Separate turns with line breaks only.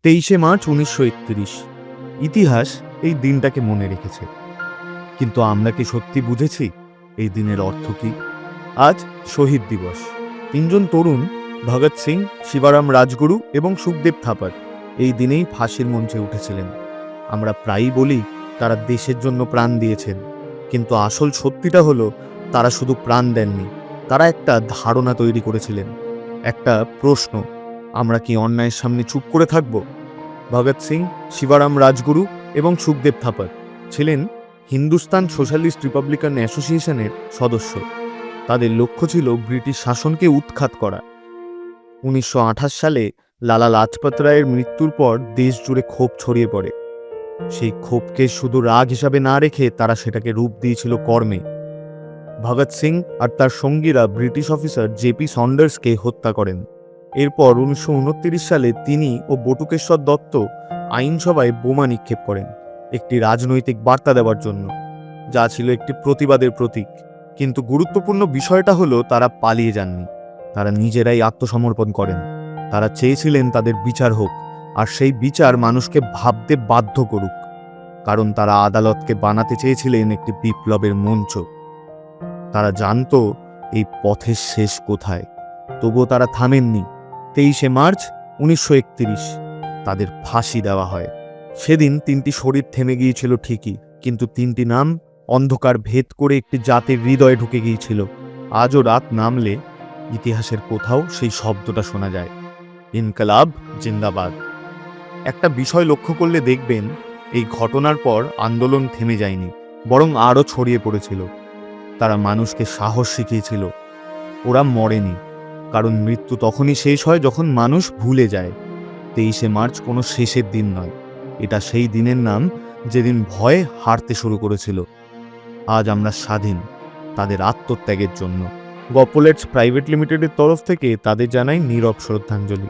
23শে March 1931। ইতিহাস এই দিনটাকে মনে রেখেছে, কিন্তু আমরা কি সত্যি বুঝেছি এই দিনের অর্থ কি? আজ শহীদ দিবস। তিনজন তরুণ, ভগৎ সিং, শিবারাম রাজগুরু এবং সুখদেব থাপার, এই দিনেই ফাঁসির মঞ্চে উঠেছিলেন। আমরা প্রায়ই বলি তারা দেশের জন্য প্রাণ দিয়েছেন, কিন্তু আসল সত্যিটা হলো তারা শুধু প্রাণ দেননি, তারা একটা ধারণা তৈরি করেছিলেন, একটা প্রশ্ন: আমরা কি অন্যায়ের সামনে চুপ করে থাকব? ভগৎ সিং, শিবারাম রাজগুরু এবং সুখদেব থাপার ছিলেন হিন্দুস্তান সোশ্যালিস্ট রিপাবলিকান অ্যাসোসিয়েশনের সদস্য। তাদের লক্ষ্য ছিল ব্রিটিশ শাসনকে উৎখাত করা। 1928 সালে লালা লাজপত রায়ের মৃত্যুর পর দেশ জুড়ে ক্ষোভ ছড়িয়ে পড়ে। সেই ক্ষোভকে শুধু রাগ হিসাবে না রেখে তারা সেটাকে রূপ দিয়েছিল কর্মে। ভগৎ সিং আর তার সঙ্গীরা ব্রিটিশ অফিসার জেপি সন্ডার্সকে হত্যা করেন। এরপর 1929 সালে তিনি ও বটুকেশ্বর দত্ত আইনসভায় বোমা নিক্ষেপ করেন, একটি রাজনৈতিক বার্তা দেওয়ার জন্য, যা ছিল একটি প্রতিবাদের প্রতীক। কিন্তু গুরুত্বপূর্ণ বিষয়টা হলো তারা পালিয়ে যাননি, তারা নিজেরাই আত্মসমর্পণ করেন। তারা চেয়েছিলেন তাদের বিচার হোক, আর সেই বিচার মানুষকে ভাবতে বাধ্য করুক, কারণ তারা আদালতকে বানাতে চেয়েছিলেন একটি বিপ্লবের মঞ্চ। তারা জানতো এই পথের শেষ কোথায়, তবুও তারা থামেননি। 23শে মার্চ 1931 তাদের ফাঁসি দেওয়া হয়। সেদিন তিনটি শরীর থেমে গিয়েছিল ঠিকই, কিন্তু তিনটি নাম অন্ধকার ভেদ করে একটি জাতির হৃদয়ে ঢুকে গিয়েছিল। আজও রাত নামলে ইতিহাসের কোথাও সেই শব্দটা শোনা যায়: ইনকলাব জিন্দাবাদ। একটা বিষয় লক্ষ্য করলে দেখবেন, এই ঘটনার পর আন্দোলন থেমে যায়নি, বরং আরও ছড়িয়ে পড়েছিল। তারা মানুষকে সাহস শিখিয়েছিল। ওরা মরেনি, কারণ মৃত্যু তখনই শেষ হয় যখন মানুষ ভুলে যায়। 23শে মার্চ কোনো শেষের দিন নয়, এটা সেই দিনের নাম যেদিন ভয় হারতে শুরু করেছিল। আজ আমরা স্বাধীন তাদের আত্মত্যাগের জন্য। গপোলেটস প্রাইভেট লিমিটেডের তরফ থেকে তাদের জানাই নীরব শ্রদ্ধাঞ্জলি।